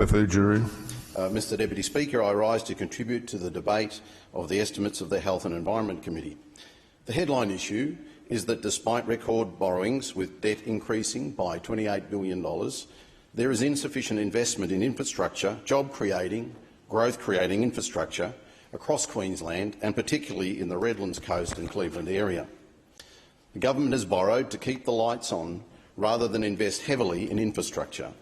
Mr Deputy Speaker, I rise to contribute to the debate of the estimates of the Health and Environment Committee. The headline issue is that despite record borrowings, with debt increasing by $28 billion, there is insufficient investment in infrastructure, job-creating, growth-creating infrastructure across Queensland and particularly in the Redlands coast and Cleveland area. The government has borrowed to keep the lights on rather than invest heavily in infrastructure,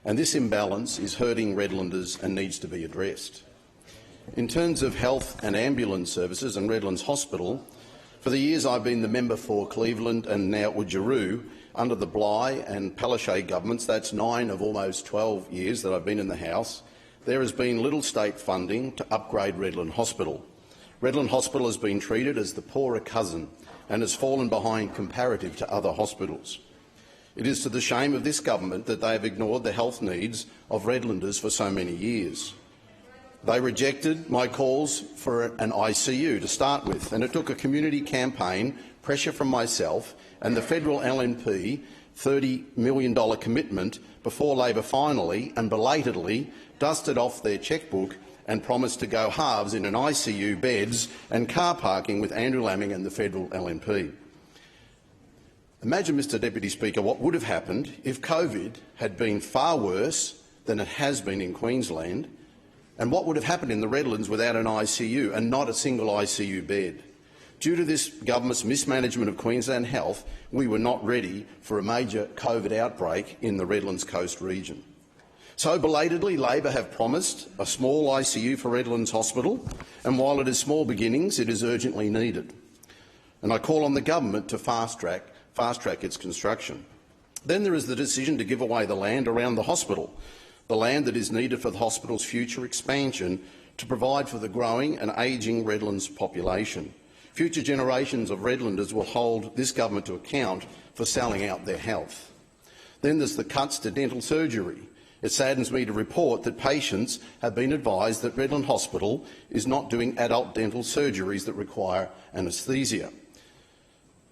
and this imbalance is hurting Redlanders and needs to be addressed. In terms of health and ambulance services and Redlands Hospital, for the years I've been the member for Cleveland and now Widgeroo, under the Bligh and Palaszczuk governments, that's 9 of almost 12 years that I've been in the House, there has been little state funding to upgrade Redland Hospital. Redland Hospital has been treated as the poorer cousin and has fallen behind comparative to other hospitals. It is to the shame of this government that they have ignored the health needs of Redlanders for so many years. They rejected my calls for an ICU to start with, and it took a community campaign, pressure from myself and the federal LNP $30 million commitment before Labor finally and belatedly dusted off their chequebook and promised to go halves in an ICU, beds and car parking with Andrew Laming and the federal LNP. Imagine, Mr Deputy Speaker, what would have happened if COVID had been far worse than it has been in Queensland, and what would have happened in the Redlands without an ICU and not a single ICU bed. Due to this government's mismanagement of Queensland health, we were not ready for a major COVID outbreak in the Redlands Coast region. So belatedly, Labor have promised a small ICU for Redlands Hospital, and while it is small beginnings, it is urgently needed. And I call on the government to fast-track its construction. Then there is the decision to give away the land around the hospital, the land that is needed for the hospital's future expansion to provide for the growing and ageing Redlands population. Future generations of Redlanders will hold this government to account for selling out their health. Then there's the cuts to dental surgery. It saddens me to report that patients have been advised that Redland Hospital is not doing adult dental surgeries that require anaesthesia.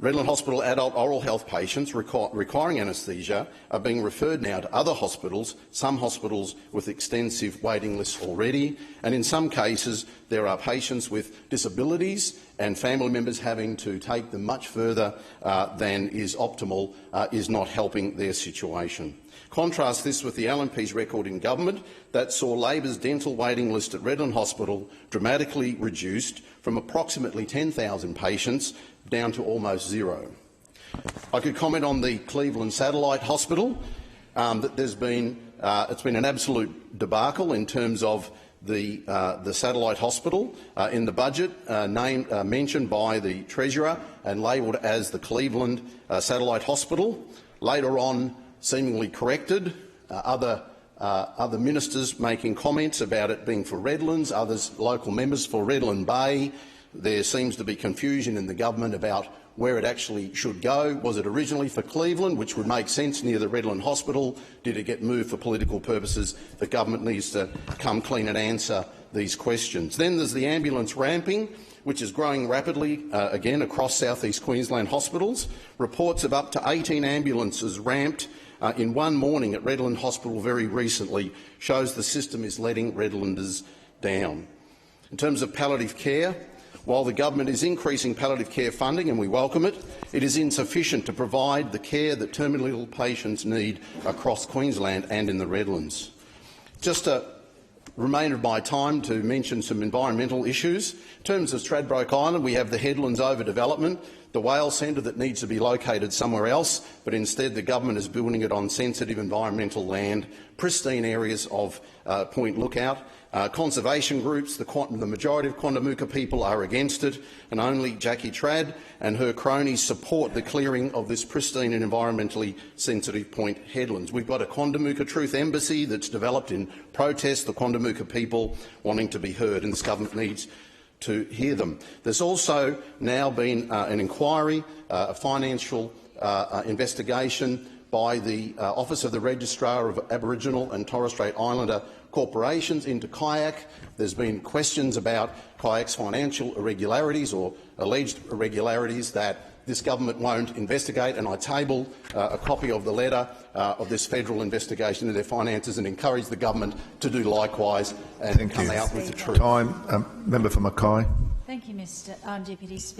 Redland Hospital adult oral health patients requiring anaesthesia are being referred now to other hospitals, some hospitals with extensive waiting lists already, and in some cases there are patients with disabilities and family members having to take them much further than is optimal is not helping their situation. Contrast this with the LNP's record in government that saw Labor's dental waiting list at Redland Hospital dramatically reduced from approximately 10,000 patients down to almost zero. I could comment on the Cleveland Satellite Hospital. That it's been an absolute debacle in terms of the satellite hospital in the budget, mentioned by the Treasurer and labelled as the Cleveland Satellite Hospital. Later on, seemingly corrected. Other ministers making comments about it being for Redlands, others local members for Redland Bay. There seems to be confusion in the government about where it actually should go. Was it originally for Cleveland, which would make sense near the Redland Hospital? Did it get moved for political purposes? The government needs to come clean and answer these questions. Then there's the ambulance ramping, which is growing rapidly again across South East Queensland hospitals. Reports of up to 18 ambulances ramped in one morning at Redland Hospital very recently shows the system is letting Redlanders down. In terms of palliative care, while the government is increasing palliative care funding, and we welcome it, it is insufficient to provide the care that terminally ill patients need across Queensland and in the Redlands. Just a remainder of my time to mention some environmental issues. In terms of Stradbroke Island, we have the Headlands overdevelopment, the whale centre that needs to be located somewhere else, but instead the government is building it on sensitive environmental land, pristine areas of Point Lookout. Conservation groups, the majority of Quandamooka people are against it, and only Jackie Trad and her cronies support the clearing of this pristine and environmentally sensitive Point Headlands. We've got a Quandamooka Truth Embassy that's developed in protest, the Quandamooka people wanting to be heard, and this government needs to hear them. There's also now been an inquiry, a financial investigation by the Office of the Registrar of Aboriginal and Torres Strait Islander corporations into Kayak. There's been questions about Kayak's financial irregularities or alleged irregularities that this government won't investigate, and I table a copy of the letter of this federal investigation into their finances and encourage the government to do likewise and come out with the truth. Member for Mackay. Thank you, Deputy Speaker.